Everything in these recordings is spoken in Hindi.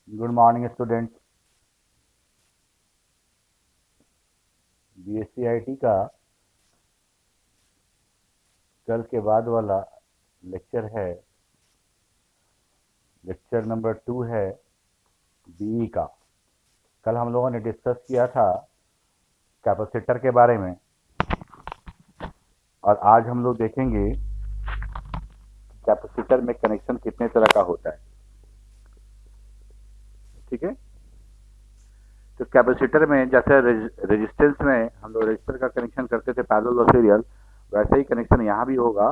Good morning student. BSc IT का कल के बाद वाला लेक्चर है, लेक्चर नंबर 2 है बीई का। कल हम लोगों ने डिस्कस किया था कैपेसिटर के बारे में, और आज हम लोग देखेंगे कैपेसिटर में कनेक्शन कितने तरह का होता है। ठीक है, तो कैपेसिटर में जैसे रेजिस्टेंस में हम लोग रजिस्टर का कनेक्शन करते थे पैरेलल और सीरियल, वैसे ही कनेक्शन यहाँ भी होगा।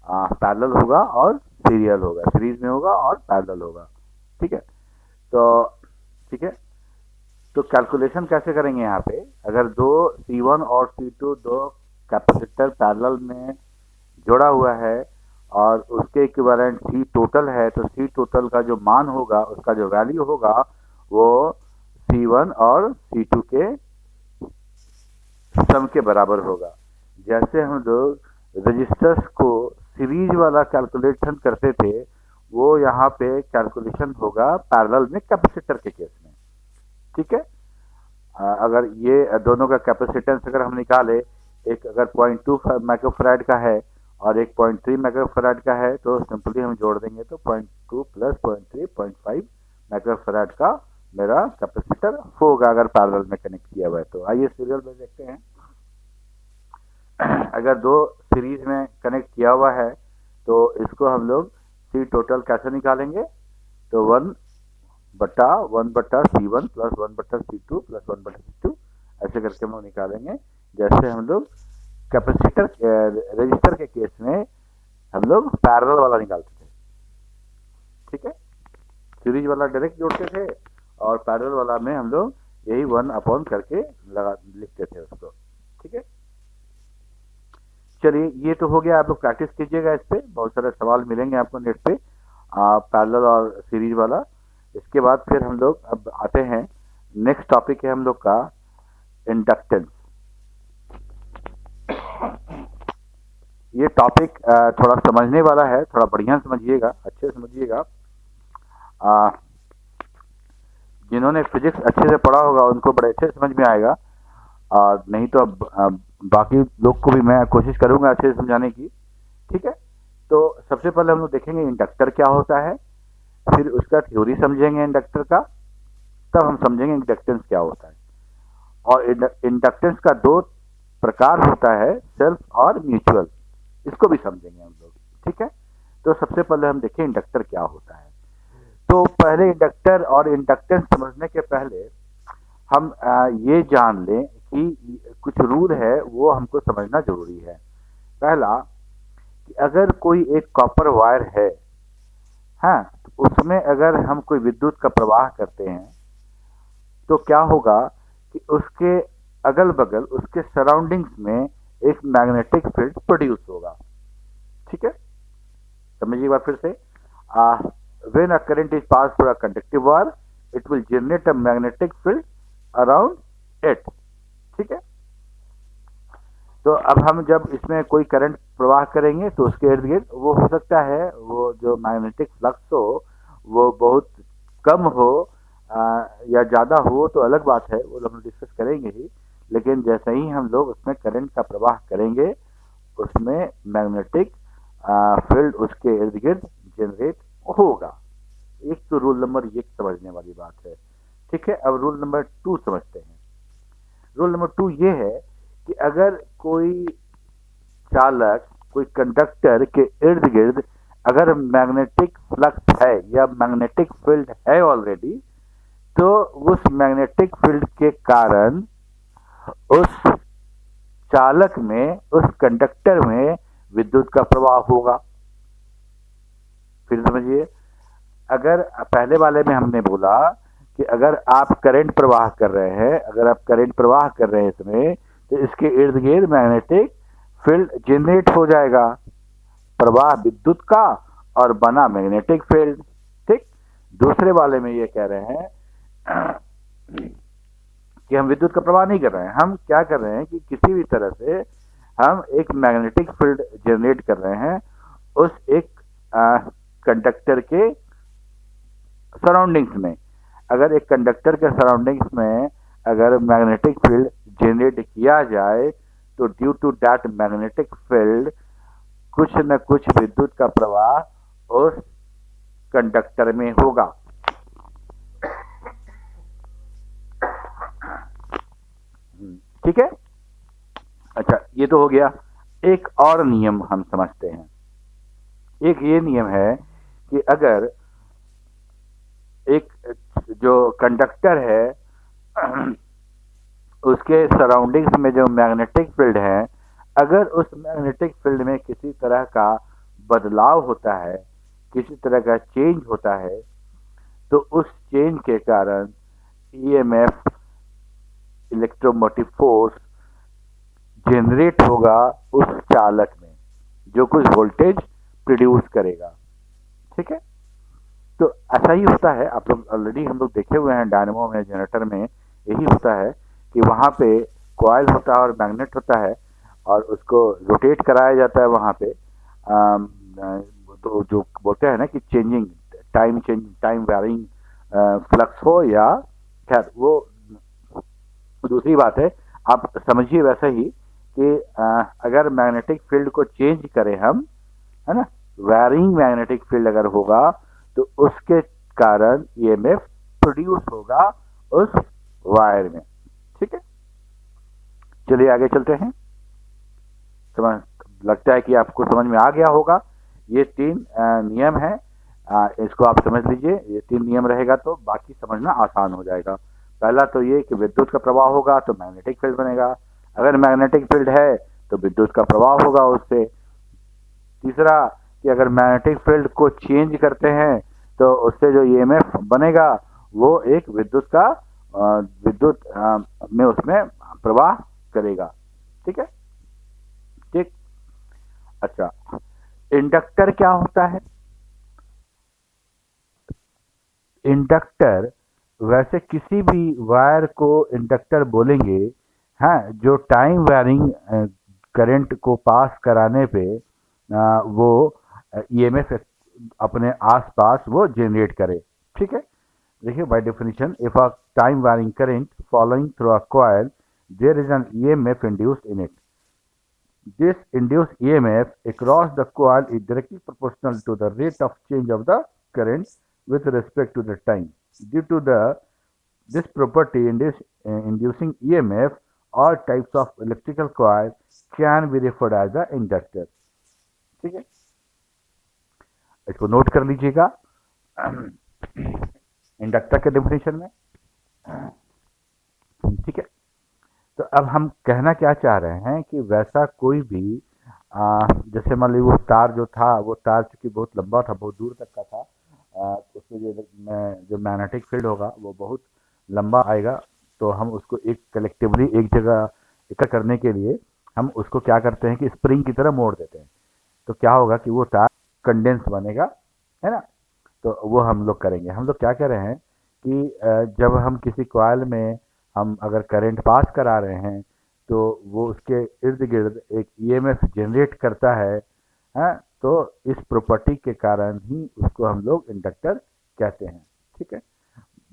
पैरेलल होगा और सीरियल होगा, सीरीज में होगा और पैरेलल होगा। ठीक है, तो ठीक है, तो कैलकुलेशन कैसे करेंगे यहाँ पे। अगर दो C1 और C2 दो कैपेसिटर पैरेलल में जोड़ा हुआ है और उसके इक्विवेलेंट C टोटल है, तो C टोटल का जो मान होगा, उसका जो वैल्यू होगा, वो C1 और C2 के सम के बराबर होगा। जैसे हम लोग रजिस्टर्स को सीरीज वाला कैलकुलेशन करते थे, वो यहाँ पे कैलकुलेशन होगा पैरेलल में कैपेसिटर के केस में। ठीक है, अगर ये दोनों का कैपेसिटेंस अगर हम निकाले, एक अगर 0.2 माइक्रोफैराड का है और एक 0.3 माइक्रोफैराड का है, तो सिंपली हम जोड़ देंगे तो 0.2 प्लस 0.3 0.5 माइक्रोफैराड का मेरा कैपेसिटर होगा अगर पैरेलल में कनेक्ट किया हुआ है। तो आइए सीरियल में देखते हैं। अगर दो सीरीज में कनेक्ट किया हुआ है तो इसको हम लोग सी टोटल कैसे निकालेंगे, तो 1/1/C1 plus 1/C2 plus 1/C2 ऐसे करके हम लोग निकालेंगे, जैसे हम लोग कैपेसिटर रजिस्टर के केस में हम लोग पैरेलल वाला निकालते थे। ठीक है, सीरीज वाला डायरेक्ट जोड़ते थे और पैरेलल वाला में हम लोग यही 1 करके लिखते थे उसको। ठीक है, चलिए ये तो हो गया। आप लोग प्रैक्टिस कीजिएगा, इस पे बहुत सारे सवाल मिलेंगे आपको नेट पे, पैरेलल और सीरीज वाला। इसके बाद फिर हम लोग अब आते हैं, नेक्स्ट टॉपिक है हम लोग का इंडक्टेंस। ये टॉपिक थोड़ा समझने वाला है, थोड़ा बढ़िया समझिएगा, अच्छे समझिएगा। जिन्होंने फिजिक्स अच्छे से पढ़ा होगा उनको बड़े अच्छे समझ में आएगा, और नहीं तो बाकी लोग को भी मैं कोशिश करूंगा अच्छे से समझाने की। ठीक है, तो सबसे पहले हम लोग देखेंगे इंडक्टर क्या होता है, फिर उसका थ्योरी समझेंगे इंडक्टर का, तब हम समझेंगे इंडक्टेंस क्या होता है। और इंडक्टेंस का दो प्रकार होता है, सेल्फ और म्यूचुअल, इसको भी समझेंगे हम लोग। ठीक है, तो सबसे पहले हम देखें इंडक्टर क्या होता है। तो पहले इंडक्टर और इंडक्टेंस समझने के पहले हम ये जान लें कि कुछ रूल है, वो हमको समझना जरूरी है। पहला कि अगर कोई एक कॉपर वायर है, हाँ, तो उसमें अगर हम कोई विद्युत का प्रवाह करते हैं तो क्या होगा कि उसके अगल बगल, उसके सराउंडिंग्स में एक मैग्नेटिक फील्ड प्रोड्यूस होगा। ठीक है, समझिए एक बार फिर से। When a current is pass through a conductive wire, it will generate a magnetic field around it. ठीक है, तो अब हम जब इसमें कोई करंट प्रवाह करेंगे तो उसके इर्द गिर्द वो हो सकता है, वो जो मैग्नेटिक फ्लक्स हो वो बहुत कम हो या ज़्यादा हो तो अलग बात है, वो हम डिस्कस करेंगे ही। लेकिन जैसे ही हम लोग उसमें करंट का प्रवाह करेंगे, उसमें मैग्नेटिक फील्ड उसके इर्द गिर्द जनरेट होगा। एक तो रूल नंबर ये समझने वाली बात है। ठीक है, अब रूल नंबर 2 समझते हैं। रूल नंबर 2 ये है कि अगर कोई चालक, कोई कंडक्टर के इर्द गिर्द अगर मैग्नेटिक फ्लक्स है या मैग्नेटिक फील्ड है ऑलरेडी, तो उस मैग्नेटिक फील्ड के कारण उस चालक में, उस कंडक्टर में विद्युत का प्रवाह होगा। फिर समझिए, अगर पहले वाले में हमने बोला कि अगर आप करंट प्रवाह कर रहे हैं, अगर आप करंट प्रवाह कर रहे हैं इसमें, तो इसके इर्द गिर्द मैग्नेटिक फील्ड जनरेट हो जाएगा, प्रवाह विद्युत का और बना मैग्नेटिक फील्ड। ठीक, दूसरे वाले में ये कह रहे हैं कि हम विद्युत का प्रवाह नहीं कर रहे हैं, हम क्या कर रहे हैं कि किसी भी तरह से हम एक मैग्नेटिक फील्ड जनरेट कर रहे हैं उस एक कंडक्टर के सराउंडिंग्स में। अगर एक कंडक्टर के सराउंडिंग्स में अगर मैग्नेटिक फील्ड जनरेट किया जाए तो due to that magnetic field कुछ न कुछ विद्युत का प्रवाह उस कंडक्टर में होगा। ठीक है। अच्छा, ये तो हो गया। एक और नियम हम समझते हैं। एक ये नियम है कि अगर एक जो कंडक्टर है उसके सराउंडिंग्स में जो मैग्नेटिक फील्ड है, अगर उस मैग्नेटिक फील्ड में किसी तरह का बदलाव होता है, किसी तरह का चेंज होता है, तो उस चेंज के कारण ईएमएफ, इलेक्ट्रोमोटिव फोर्स जनरेट होगा उस चालक में, जो कुछ वोल्टेज प्रोड्यूस करेगा। ठीक है। तो ऐसा ही होता है, आप लोग ऑलरेडी हम लोग देखे हुए हैं डायनेमो में, जनरेटर में यही होता है कि वहाँ पे कॉइल होता है और मैग्नेट होता है और उसको रोटेट कराया जाता है वहाँ पे। तो जो बोलते हैं ना कि चेंजिंग टाइम वेरिंग फ्लक्स हो, या खैर वो दूसरी बात है। आप समझिए वैसे ही कि अगर मैग्नेटिक फील्ड को चेंज करें हम, है ना, वेरिंग मैग्नेटिक फील्ड अगर होगा तो उसके कारण ईएमएफ प्रोड्यूस होगा उस वायर में। ठीक है। चलिए आगे चलते हैं। समझ लगता है कि आपको समझ में आ गया होगा। ये 3 नियम है, इसको आप समझ लीजिए। ये 3 नियम रहेगा तो बाकी समझना आसान हो जाएगा। पहला तो ये कि विद्युत का प्रवाह होगा तो मैग्नेटिक फील्ड बनेगा, अगर मैग्नेटिक फील्ड है तो विद्युत का प्रवाह होगा उससे। तीसरा कि अगर मैग्नेटिक फील्ड को चेंज करते हैं तो उससे जो ईएमएफ बनेगा वो एक विद्युत में उसमें प्रवाह करेगा। ठीक है। ठीक। अच्छा, इंडक्टर क्या होता है? इंडक्टर, वैसे किसी भी वायर को इंडक्टर बोलेंगे, हाँ, जो टाइम वेरिंग करंट को पास कराने पे वो ईएमएफ अपने आसपास वो जनरेट करे। ठीक है। देखिए, by definition, if a time varying current following through a coil, there is an EMF induced in it. This induced EMF across the coil is directly proportional to the rate of change of the current with respect to the time. Due to this property, inducing EMF, all types of electrical coil can be referred as the inductor. ठीक है, इसको नोट कर लीजिएगा इंडक्टर के डेफिनेशन में। ठीक है। तो अब हम कहना क्या चाह रहे हैं कि वैसा कोई भी जैसे मान लीजिए वो तार जो था, वो तार चूंकि बहुत लंबा था, बहुत दूर तक का था, उसमें जो मैग्नेटिक फील्ड होगा वो बहुत लंबा आएगा। तो हम उसको एक कलेक्टिवली एक जगह इकट्ठा करने के लिए हम उसको क्या करते हैं कि स्प्रिंग की तरह मोड़ देते हैं। तो क्या होगा कि वो तार कंडेंस बनेगा, है ना। तो वो हम लोग करेंगे। हम लोग क्या कह रहे हैं कि जब हम किसी कॉइल में हम अगर करंट पास करा रहे हैं तो वो उसके इर्द गिर्द एक ईएमएफ जनरेट करता है, तो इस प्रॉपर्टी के कारण ही उसको हम लोग इंडक्टर कहते हैं। ठीक है।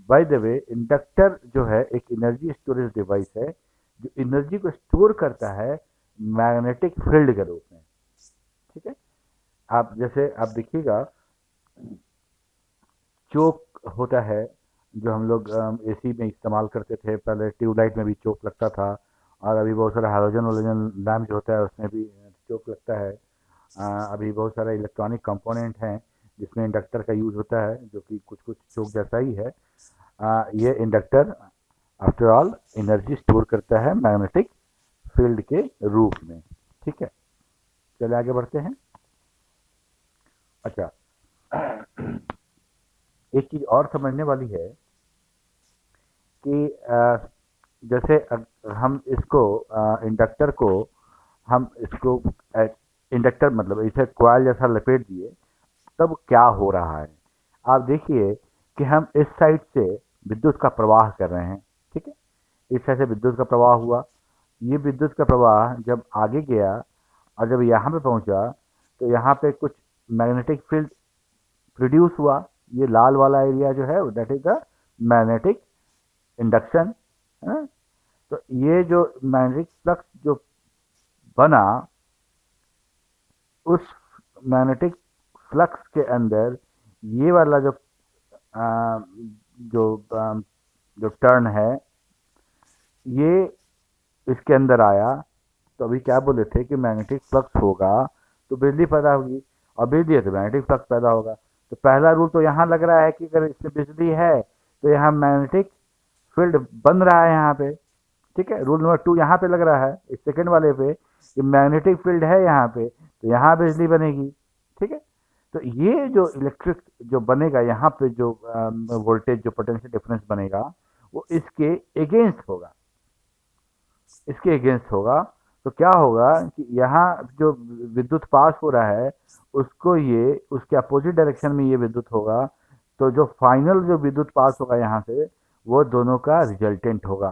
बाय द वे, इंडक्टर जो है एक एनर्जी स्टोरेज डिवाइस है जो एनर्जी को स्टोर करता है मैग्नेटिक फील्ड के रूप में। ठीक है। आप जैसे आप देखिएगा, चोक होता है जो हम लोग एसी में इस्तेमाल करते थे, पहले ट्यूबलाइट में भी चोक लगता था, और अभी बहुत सारा हाइड्रोजन वालोजन लैम्प जो होता है उसमें भी चोक लगता है। अभी बहुत सारे इलेक्ट्रॉनिक कंपोनेंट हैं जिसमें इंडक्टर का यूज होता है, जो कि कुछ कुछ चोक जैसा ही है। ये inductor after all energy store करता है मैग्नेटिक फील्ड के रूप में। ठीक है। चलिए आगे बढ़ते हैं। अच्छा, एक चीज और समझने वाली है कि जैसे हम इसको इंडक्टर को हम इसको इंडक्टर मतलब इसे कॉइल जैसा लपेट दिए, तब क्या हो रहा है? आप देखिए कि हम इस साइड से विद्युत का प्रवाह कर रहे हैं। ठीक है। इस साइड से विद्युत का प्रवाह हुआ, ये विद्युत का प्रवाह जब आगे गया और जब यहाँ पे पहुंचा तो यहाँ पे कुछ मैग्नेटिक फील्ड प्रोड्यूस हुआ। ये लाल वाला एरिया जो है that is the magnetic induction, है ना। तो ये जो मैग्नेटिक फ्लक्स जो बना, उस मैग्नेटिक फ्लक्स के अंदर ये वाला आ, जो आ, जो टर्न है, ये इसके अंदर आया। तो अभी क्या बोले थे कि मैग्नेटिक फ्लक्स होगा तो बिजली पैदा होगी, और बिजली है तो मैग्नेटिक फ्लक्स पैदा होगा। तो पहला रूल तो यहाँ लग रहा है कि अगर इसमें बिजली है तो यहाँ मैग्नेटिक फील्ड बन रहा है यहाँ पे, ठीक है। रूल नंबर 2 यहाँ पे लग रहा है, इस सेकंड वाले पे, कि मैग्नेटिक फील्ड है यहाँ पे तो यहाँ बिजली बनेगी, ठीक है। तो ये जो इलेक्ट्रिक जो बनेगा यहाँ पे, जो वोल्टेज जो पोटेंशियल डिफरेंस बनेगा, वो इसके अगेंस्ट होगा, इसके अगेंस्ट होगा। तो क्या होगा कि यहाँ जो विद्युत पास हो रहा है उसको ये उसके अपोजिट डायरेक्शन में ये विद्युत होगा। तो जो फाइनल जो विद्युत पास होगा यहाँ से, वो दोनों का रिजल्टेंट होगा।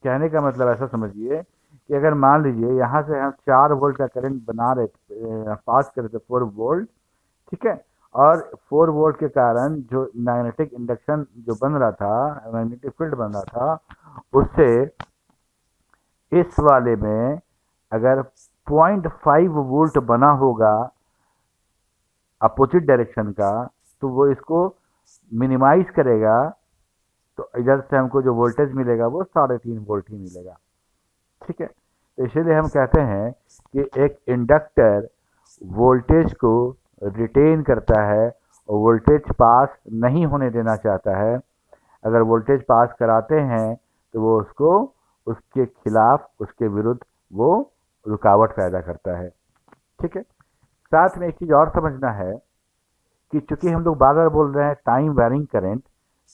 कहने का मतलब ऐसा समझिए कि अगर मान लीजिए यहाँ से हम 4 वोल्ट का करंट बना रहे पास कर रहे थे 4 वोल्ट, ठीक है। और 4 वोल्ट के कारण जो मैग्नेटिक इंडक्शन जो बन रहा था, मैग्नेटिक फील्ड बन रहा था, उससे इस वाले में अगर 0.5 वोल्ट बना होगा अपोजिट डायरेक्शन का, तो वो इसको मिनिमाइज करेगा। तो इधर से हमको जो वोल्टेज मिलेगा वो 3.5 वोल्ट ही मिलेगा, ठीक है। तो इसीलिए हम कहते हैं कि एक इंडक्टर वोल्टेज को रिटेन करता है और वोल्टेज पास नहीं होने देना चाहता है। अगर वोल्टेज पास कराते हैं तो वो उसको उसके खिलाफ, उसके विरुद्ध वो रुकावट पैदा करता है, ठीक है। साथ में एक चीज़ और समझना है कि चूंकि हम लोग बार बार बोल रहे हैं टाइम वैरिंग करंट,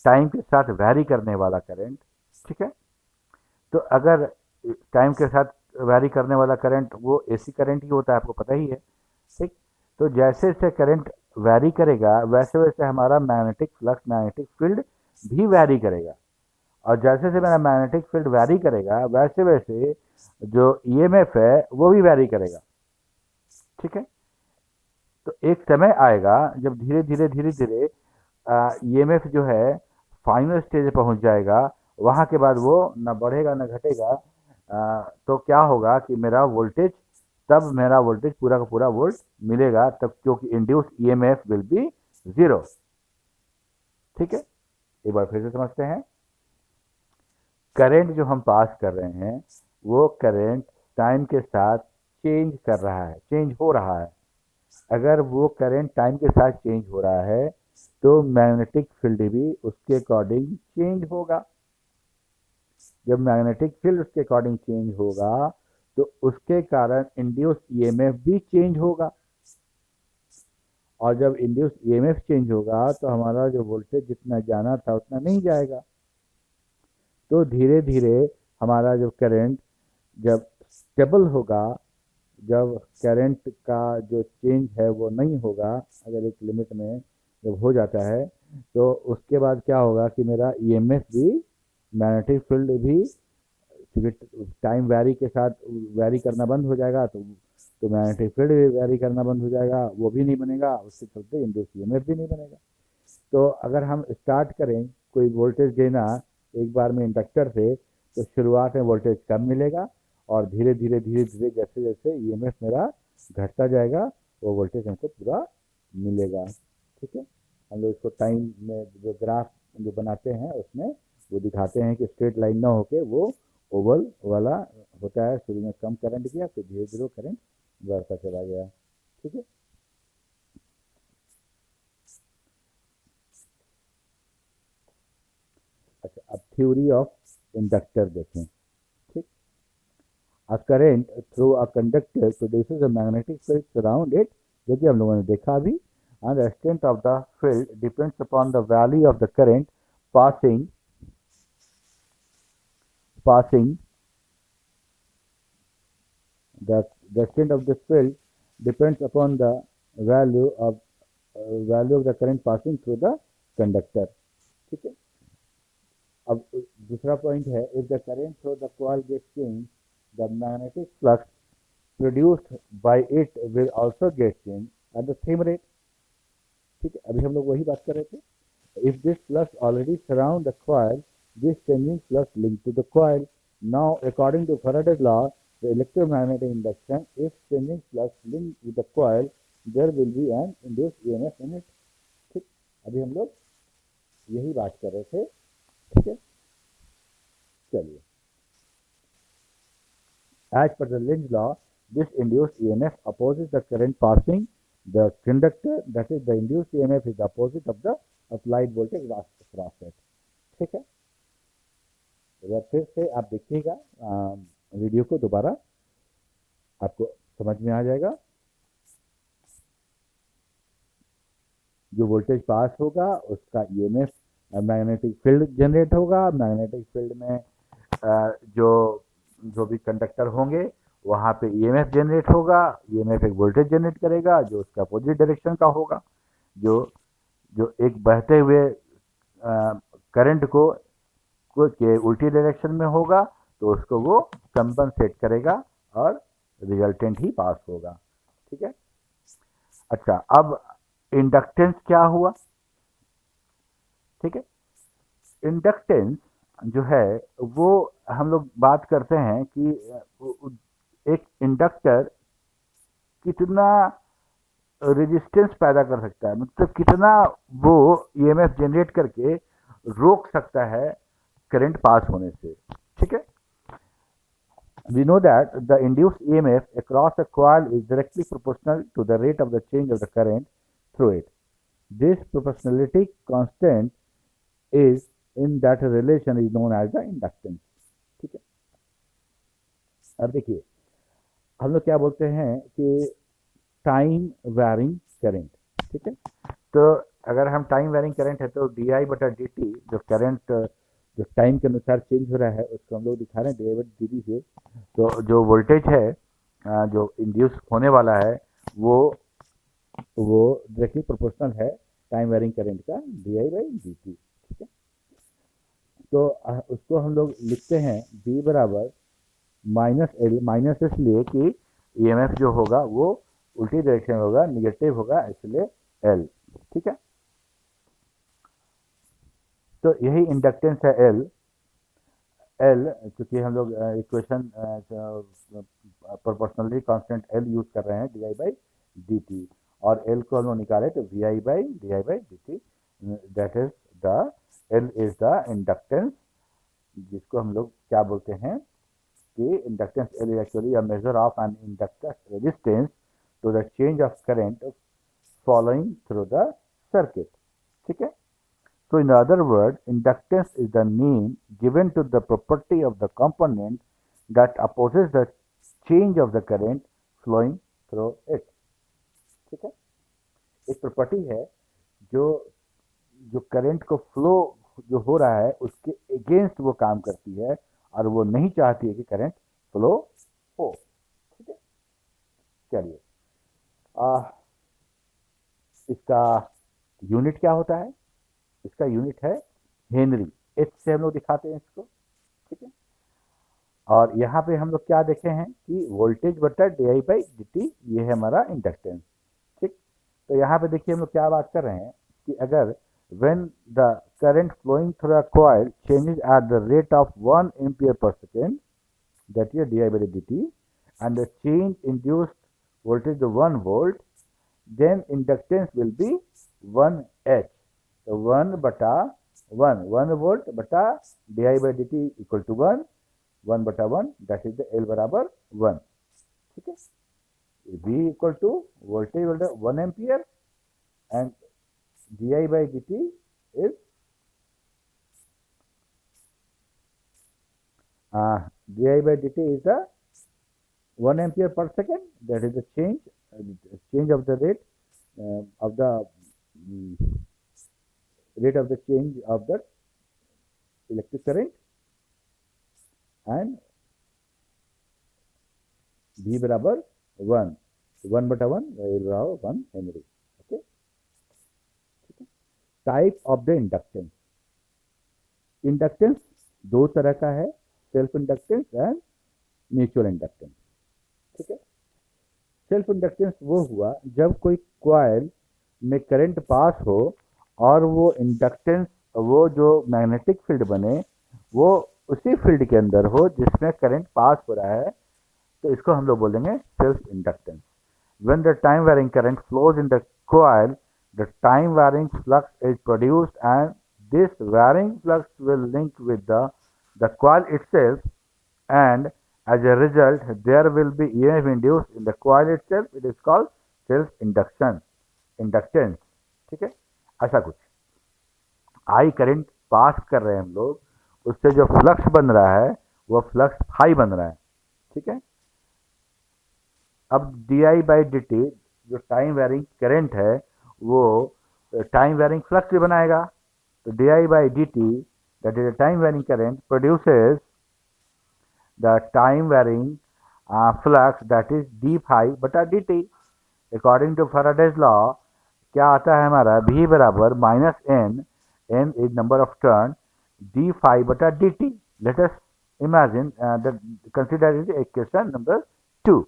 टाइम के साथ वैरी करने वाला करंट, ठीक है। तो अगर टाइम के साथ वैरी करने वाला करंट वो एसी करंट ही होता है, आपको पता ही है, ठीक। तो जैसे जैसे करंट वैरी करेगा वैसे वैसे हमारा मैग्नेटिक फ्लक्स, मैग्नेटिक फील्ड भी वैरी करेगा। और जैसे जैसे मेरा मैग्नेटिक फील्ड वैरी करेगा वैसे वैसे जो ईएमएफ है वो भी वैरी करेगा, ठीक है। तो एक समय आएगा जब धीरे धीरे धीरे धीरे ईएमएफ जो है फाइनल स्टेज पे पहुंच जाएगा। वहां के बाद वो न बढ़ेगा न घटेगा। तो क्या होगा कि मेरा वोल्टेज, तब मेरा वोल्टेज पूरा का पूरा वोल्ट मिलेगा तब, क्योंकि इंड्यूस ईएमएफ विल बी 0, ठीक है। एक बार फिर से समझते हैं। करंट जो हम पास कर रहे हैं वो करंट टाइम के साथ चेंज कर रहा है, चेंज हो रहा है। अगर वो करंट टाइम के साथ चेंज हो रहा है तो मैग्नेटिक फील्ड भी उसके अकॉर्डिंग चेंज होगा। जब मैग्नेटिक फील्ड उसके अकॉर्डिंग चेंज होगा तो उसके कारण इंड्यूस ईएमएफ भी चेंज होगा। और जब इंड्यूस ईएमएफ चेंज होगा तो हमारा जो वोल्टेज जितना जाना था उतना नहीं जाएगा। तो धीरे धीरे हमारा जो करंट जब स्टेबल होगा, जब करंट का जो चेंज है वो नहीं होगा, अगर एक लिमिट में जब हो जाता है, तो उसके बाद क्या होगा कि मेरा ईएमएफ भी, मैग्नेटिक फील्ड भी, क्योंकि टाइम वैरी के साथ वैरी करना बंद हो जाएगा तो मैग्नेटिक फील्ड भी वैरी करना बंद हो जाएगा, वो भी नहीं बनेगा, उसके चलते इंड्यूस ईएमएफ भी नहीं बनेगा। तो अगर हम स्टार्ट करें कोई वोल्टेज देना एक बार में इंडक्टर से, तो शुरुआत में वोल्टेज कम मिलेगा और धीरे धीरे धीरे धीरे जैसे जैसे ईएमएफ मेरा घटता जाएगा वो वोल्टेज हमको पूरा मिलेगा, ठीक है। हम लोग इसको टाइम में जो ग्राफ जो बनाते हैं उसमें वो दिखाते हैं कि स्ट्रेट लाइन ना होके वो ओवल वाला होता है। शुरू में कम करंट गया, फिर धीरे धीरे करंट बढ़ता चला गया, ठीक है। अच्छा, अब थ्योरी ऑफ इंडक्टर देखें, ठीक। A current through a conductor produces a magnetic field surround it, जो कि हम लोगों ने देखा अभी। And the strength of the field depends upon the value of the current passing the strength of this field depends upon the value of the current passing through the conductor, ठीक है। अब दूसरा पॉइंट है, if the current through the coil get change the magnetic flux produced by it will also get change at the same rate, ठीक है। अभी हम लोग वही बात कर रहे थे If this flux already surround the coil, this changing flux linked to the coil. Now, according to Faraday's law, the electromagnetic induction, if changing flux linked with the coil, there will be an induced EMF in it. ठीक, अभी हम लोग यही बात कर रहे थे. ठीक है, चलिए. As per the Lenz's law, this induced EMF opposes the current passing the conductor, that is the induced EMF is the opposite of the applied voltage across it. ठीक है, फिर से आप देखिएगा वीडियो को दोबारा, आपको समझ में आ जाएगा. जो वोल्टेज पास होगा उसका ईएमएफ मैग्नेटिक फील्ड जनरेट होगा. मैग्नेटिक फील्ड में जो भी कंडक्टर होंगे वहाँ पे ईएमएफ जनरेट होगा. ईएमएफ एक वोल्टेज जनरेट करेगा जो उसका अपोजिट डायरेक्शन का होगा. जो एक बहते हुए करंट को के उल्टी डायरेक्शन में होगा तो उसको वो कंपनसेट करेगा और रिजल्टेंट ही पास होगा. ठीक है. अच्छा, अब इंडक्टेंस क्या हुआ. ठीक है, इंडक्टेंस जो है वो हम लोग बात करते हैं कि एक इंडक्टर कितना रेजिस्टेंस पैदा कर सकता है, मतलब कितना वो ईएमएफ जनरेट करके रोक सकता है करंट पास होने से. ठीक है. We know that the induced EMF across a coil is directly proportional to the rate of the change of the current through it. This proportionality constant is in that relation is known as the inductance. ठीक है. अब देखिए हम लोग क्या बोलते हैं कि टाइम वैरिंग करंट. ठीक है, तो अगर हम टाइम वैरिंग करंट है तो di/dt जो करंट जो टाइम के अनुसार चेंज हो रहा है उसको हम लोग दिखा रहे हैं di/dt से. तो जो वोल्टेज है जो इंड्यूस होने वाला है वो डायरेक्टली प्रोपोर्शनल है टाइम वेरिंग करंट का di/dt. ठीक है, तो उसको हम लोग लिखते हैं B बराबर -L. माइनस इसलिए कि ईएमएफ जो होगा वो उल्टी डायरेक्शन में होगा, निगेटिव होगा, इसलिए L. ठीक है, तो यही इंडक्टेंस है L. क्योंकि हम लोग equation proportionally constant L use कर रहे हैं di/dt और L को हम लोग निकाले तो vi/di/dt. That is the L is the inductance, जिसको हम लोग क्या बोलते हैं कि inductance L is actually a measure of an inductor resistance to the change of current following through the circuit. ठीक है. So in other words, inductance is the name given to the property of the component that opposes the change of the current flowing through it. ठीक है, एक प्रॉपर्टी है जो करंट को फ्लो जो हो रहा है उसके अगेंस्ट वो काम करती है और वो नहीं चाहती है कि करंट फ्लो हो. ठीक है, चलिए इसका यूनिट क्या होता है. इसका यूनिट है हेनरी. एच से हम लोग दिखाते हैं इसको. ठीक है, और यहाँ पे हम लोग क्या देखे हैं कि वोल्टेज बटा di/dt ये है हमारा इंडक्टेंस. ठीक, तो यहाँ पे देखिए हम लोग क्या बात कर रहे हैं कि अगर when the current flowing through a coil changes at the rate of 1 ampere per second, that is di/dt, and the change induced voltage to 1 volt, then inductance will be 1H. तो 1 वोल्ट बटा di/dt equal to 1/1, that is the L बराबर 1. ठीक है, V equal to voltage 1 ampere and di/dt is di/dt is the 1 ampere per second, that is the change of the rate of the rate of the change of the electric current, and V बराबर 1/1 L बराबर 1 हेनरी. ओके, ठीक है. Type of the inductance. Inductance दो तरह का है, self inductance and mutual inductance. ठीक है, सेल्फ इंडक्टेंस वो हुआ जब कोई कॉइल में करंट पास हो और वो इंडक्टेंस, वो जो मैग्नेटिक फील्ड बने वो उसी फील्ड के अंदर हो जिसमें करंट पास हो रहा है, तो इसको हम लोग बोलेंगे self inductance. When the time varying current flows in the coil, the time varying flux is produced, and this varying flux will link with the coil itself, and as a result there will be EMF induced in the coil itself. It is called self induction, inductance। ठीक है, ऐसा कुछ आई करंट पास कर रहे हैं हम लोग, उससे जो फ्लक्स बन रहा है वो फ्लक्स फाई बन रहा है। ठीक है, अब D I by D T जो टाइम वेरिंग करंट है वो टाइम वेरिंग फ्लक्स भी बनाएगा। तो D I by D T that is time varying current produces the time varying flux that is D phi बटा D T. According to Faraday's law क्या आता है हमारा, v बराबर minus N, N is number of turn, D phi बटा D T. Let us imagine that, consider it equation number 2।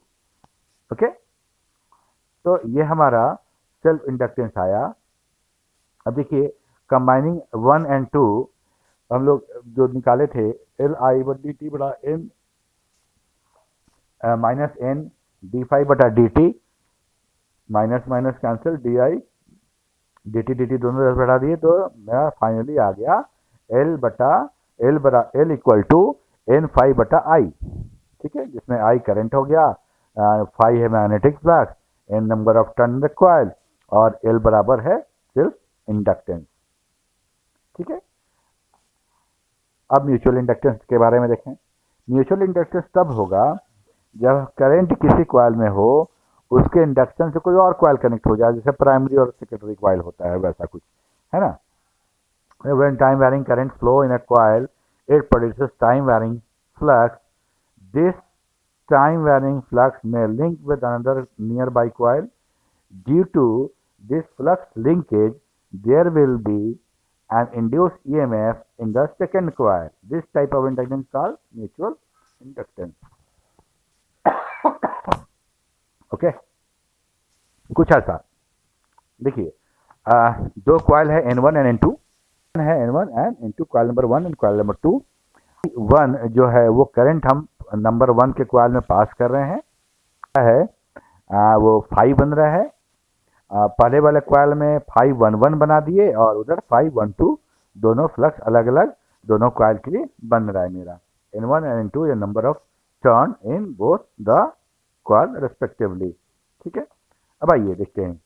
Okay, तो ये हमारा सेल्फ इंडक्टेंस आया। अब देखिए कंबाइनिंग 1 and 2 हम लोग जो निकाले थे, एल आई डी टी बटा N minus N D phi बटा D T, minus minus cancel, D I D T दोनों तरफ बढ़ा दिए, तो मेरा फाइनली आ गया L equal to N phi बटा आई। ठीक है, जिसमें आई करंट हो गया, फाई है magnetic flux, N number of turn in the coil, और एल बराबर है सेल्फ इंडक्टेंस। ठीक है, अब म्यूचुअल इंडक्टेंस के बारे में देखें। म्यूचुअल इंडक्टेंस तब होगा जब करंट किसी कॉइल में हो, उसके इंडक्शन से कोई और कॉइल कनेक्ट हो जाए, जैसे प्राइमरी और सेकेंडरी कॉइल होता है वैसा कुछ, है ना। When time varying current flow in a coil, it produces time varying flux. This time varying flux may link with another nearby coil. Due to this flux linkage, there will be an induced EMF in the second coil. This type of inductance is called mutual inductance। Okay, कुछ ऐसा देखिए, दो कॉइल है N1 एंड N2 है, N1 and N2, coil number 1 and coil number 2। 1 जो है वो करंट हम नंबर 1 के कॉइल में पास कर रहे हैं, वो 5 बन रहा है। पहले वाले कॉइल में 511 बना दिए और उधर 512, दोनों फ्लक्स अलग अलग दोनों कॉइल के लिए बन रहा है मेरा। N1 एंड N2 ये number of turn in both the coil respectively. ठीक है, अब आइए देखते हैं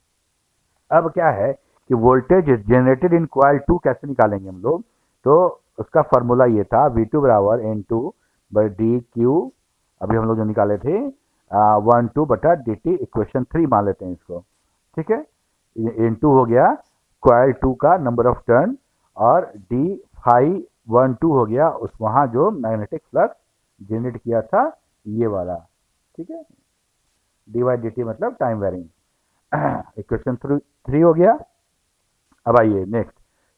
अब क्या है कि वोल्टेज जनरेटेड इन कॉइल 2 कैसे निकालेंगे हम लोग। तो उसका फॉर्मूला ये था, V2 बराबर N2 बाई डी क्यू, अभी हम लोग जो निकाले थे 1/2 बटा डी टी, इक्वेशन 3 मान लेते हैं इसको। ठीक है, N2 हो गया कॉइल 2 का नंबर ऑफ टर्न, और डी फाई 1/2 हो गया उस वहाँ जो मैग्नेटिक फ्लक्स जनरेट किया था ये वाला। ठीक है, डी वाई डी टी मतलब टाइम वेरिंग, इक्वेशन 3 हो गया। अब आइए next,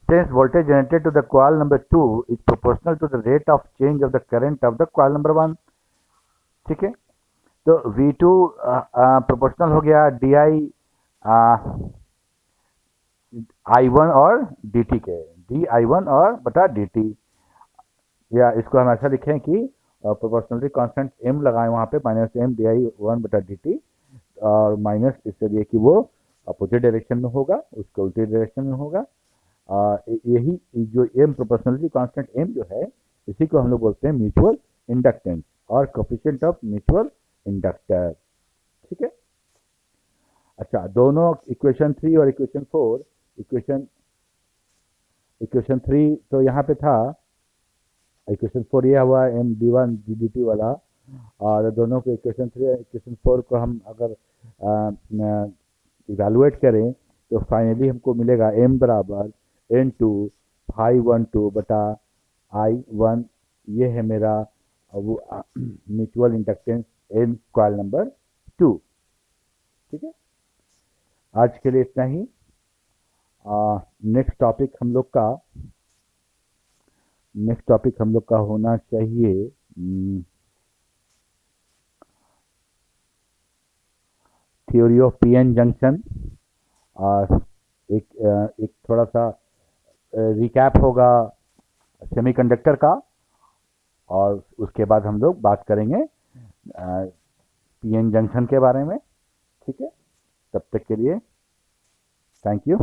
since voltage generated to the coil number 2 is proportional to the rate of change of the current of the coil number 1। ठीक है, तो V2 प्रोपोर्शनल हो गया डी आई I1 और dt के, डी I1 और बटा dt, या इसको हम ऐसा लिखें कि प्रोपोर्शनलिटी कांस्टेंट m लगाएं वहाँ पे, माइनस एम डी आई 1 बटा dt, और माइनस इससे दिए कि वो अपोजिट डायरेक्शन में होगा, उसके उल्टी डायरेक्शन में होगा। यही जो m प्रोपोर्शनलिटी कांस्टेंट m जो है, इसी को हम लोग बोलते हैं म्यूचुअल इंडक्टेंस और कोएफिशिएंट ऑफ म्यूचुअल इंडक्टर। ठीक है, अच्छा, दोनों इक्वेशन 3 और इक्वेशन 4, इक्वेशन 3 तो यहाँ पे था, इक्वेशन 4 ये हुआ M D one D D T वाला, और दोनों को इक्वेशन 3 और इक्वेशन 4 को हम अगर इवेलुएट करें तो फाइनली हमको मिलेगा m बराबर N2 512 बटा I1। ये है मेरा वो mutual inductance in coil number 2। ठीक है, आज के लिए इतना ही। नेक्स्ट टॉपिक हम लोग का होना चाहिए थ्योरी ऑफ पीएन जंक्शन, और एक थोड़ा सा रिकैप होगा सेमीकंडक्टर का, और उसके बाद हम लोग बात करेंगे पीएन जंक्शन के बारे में। ठीक है, तब तक के लिए थैंक यू।